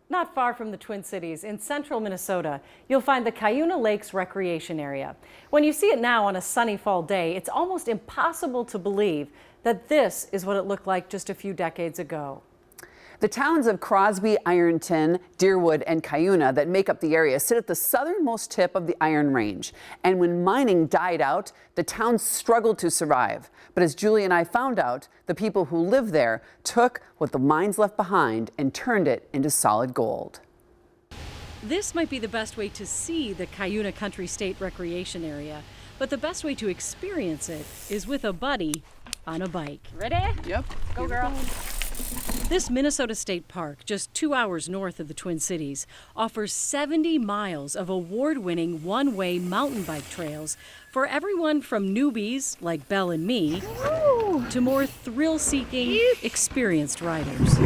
Not far from the Twin Cities, in central Minnesota, you'll find the Cuyuna Lakes Recreation Area. When you see it now on a sunny fall day, it's almost impossible to believe that this is what it looked like just a few decades ago. The towns of Crosby, Ironton, Deerwood, and Cuyuna that make up the area sit at the southernmost tip of the Iron Range. And when mining died out, the towns struggled to survive. But as Julie and I found out, the people who live there took what the mines left behind and turned it into solid gold. This might be the best way to see the Cuyuna Country State Recreation Area, but the best way to experience it is with a buddy on a bike. Ready? Yep. Go, girl. This Minnesota State Park, just 2 hours north of the Twin Cities, offers 70 miles of award-winning one-way mountain bike trails for everyone from newbies like Belle and me to more thrill-seeking, experienced riders.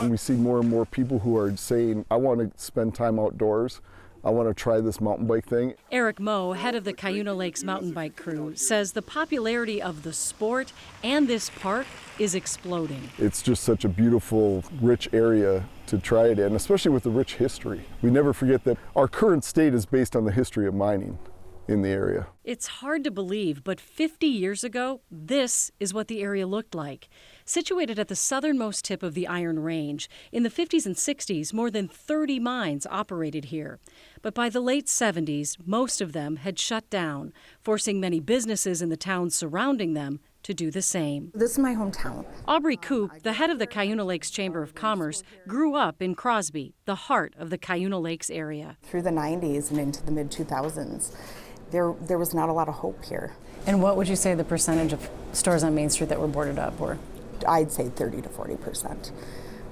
And we see more and more people who are saying, I want to spend time outdoors. I want to try this mountain bike thing. Eric Moe, head of the Cuyuna Lakes mountain bike crew, says the popularity of the sport and this park is exploding. It's just such a beautiful, rich area to try it in, especially with the rich history. We never forget that our current state is based on the history of mining in the area. It's hard to believe, but 50 years ago, this is what the area looked like. Situated at the southernmost tip of the Iron Range, in the 50s and 60s, more than 30 mines operated here. But by the late 70s, most of them had shut down, forcing many businesses in the towns surrounding them to do the same. This is my hometown. Aubrey Koop, the head of the Cuyuna Lakes Chamber of Commerce, grew up in Crosby, the heart of the Cuyuna Lakes area. Through the 90s and into the mid-2000s, there was not a lot of hope here. And what would you say the percentage of stores on Main Street that were boarded up were? I'd say 30 to 40%.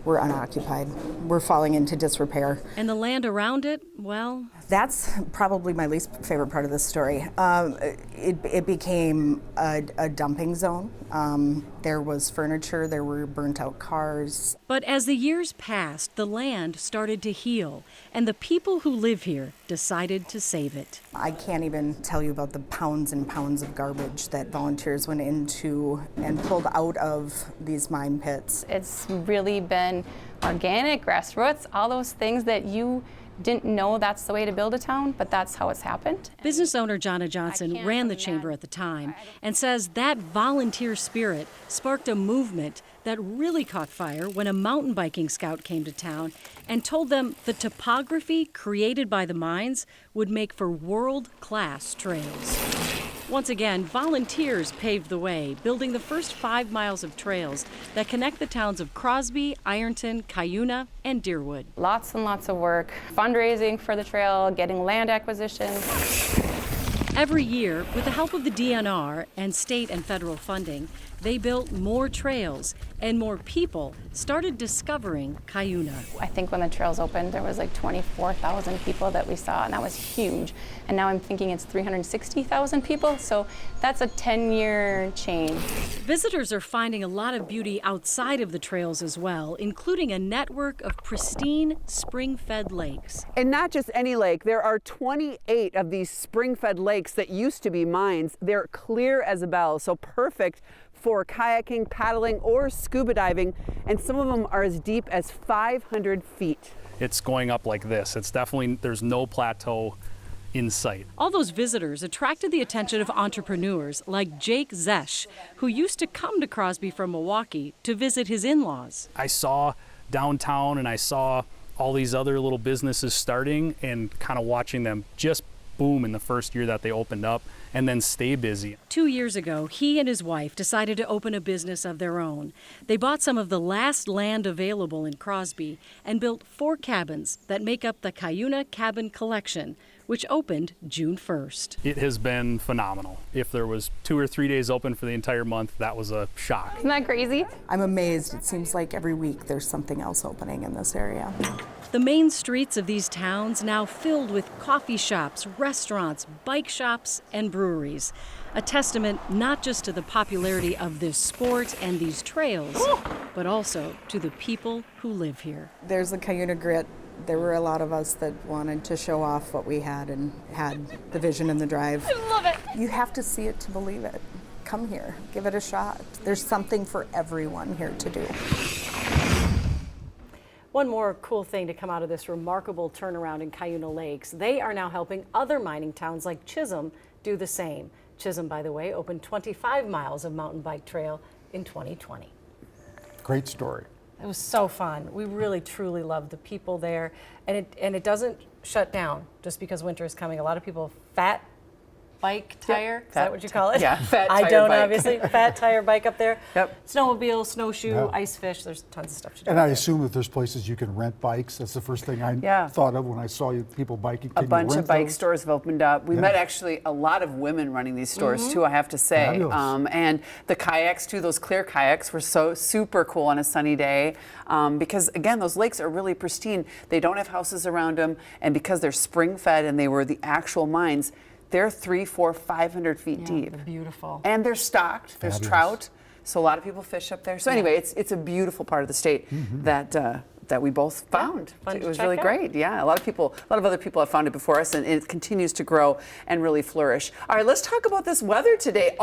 We're unoccupied. We're falling into disrepair. And the land around it, well? That's probably my least favorite part of this story. It became a dumping zone. There was furniture, there were burnt out cars. But as the years passed, the land started to heal, and the people who live here decided to save it. I can't even tell you about the pounds and pounds of garbage that volunteers went into and pulled out of these mine pits. It's really been organic, grassroots, all those things that you didn't know that's the way to build a town, but that's how it's happened. Business owner Jonna Johnson ran the chamber at the time and says that volunteer spirit sparked a movement that really caught fire when a mountain biking scout came to town and told them the topography created by the mines would make for world-class trails. Once again, volunteers paved the way, building the first 5 miles of trails that connect the towns of Crosby, Ironton, Cuyuna, and Deerwood. Lots and lots of work, fundraising for the trail, getting land acquisition. Every year, with the help of the DNR and state and federal funding, they built more trails and more people started discovering Cuyuna. I think when the trails opened, there was like 24,000 people that we saw, and that was huge. And now I'm thinking it's 360,000 people, so that's a 10-year change. Visitors are finding a lot of beauty outside of the trails as well, including a network of pristine spring-fed lakes. And not just any lake, there are 28 of these spring-fed lakes that used to be mines. They're clear as a bell, so perfect for kayaking, paddling, or scuba diving, and some of them are as deep as 500 feet. It's going up like this. It's definitely, there's no plateau in sight. All those visitors attracted the attention of entrepreneurs like Jake Zesh, who used to come to Crosby from Milwaukee to visit his in-laws. I saw downtown and I saw all these other little businesses starting and kind of watching them just boom in the first year that they opened up and then stay busy. 2 years ago, he and his wife decided to open a business of their own. They bought some of the last land available in Crosby and built 4 cabins that make up the Cuyuna Cabin Collection, which opened June 1st. It has been phenomenal. If there was 2 or 3 days open for the entire month, that was a shock. Isn't that crazy? I'm amazed. It seems like every week there's something else opening in this area. The main streets of these towns now filled with coffee shops, restaurants, bike shops, and breweries. A testament not just to the popularity of this sport and these trails, but also to the people who live here. There's the Cuyuna grit. There were a lot of us that wanted to show off what we had and had the vision and the drive. I love it. You have to see it to believe it. Come here, give it a shot. There's something for everyone here to do. One more cool thing to come out of this remarkable turnaround in Cuyuna Lakes. They are now helping other mining towns like Chisholm do the same. Chisholm, by the way, opened 25 miles of mountain bike trail in 2020. Great story. It was so fun. We really, truly loved the people there. And it doesn't shut down just because winter is coming. A lot of people, fat bike tire, is that what you call it? Yeah, fat tire I don't, bike. obviously. Fat tire bike up there. Yep. Snowmobile, snowshoe, Yeah. ice fish. There's tons of stuff to do. And I up there. assume that there's places you can rent bikes. That's the first thing I Yeah. thought of when I saw you people biking. A Can you bunch of rent bike those? stores have opened up. We Yeah. met actually a lot of women running these stores too, I have to say. Fabulous. And the kayaks too, those clear kayaks were so super cool on a sunny day because again, those lakes are really pristine. They don't have houses around them, and because they're spring fed and they were the actual mines, they're 300, 400, 500 feet Yeah, deep. they're beautiful. And they're stocked. There's Fabulous. trout. So a lot of people fish up there. So anyway, it's a beautiful part of the state that we both found. fun It to was check really out. great. Yeah, a lot of other people have found it before us, and it continues to grow and really flourish. All right, let's talk about this weather today.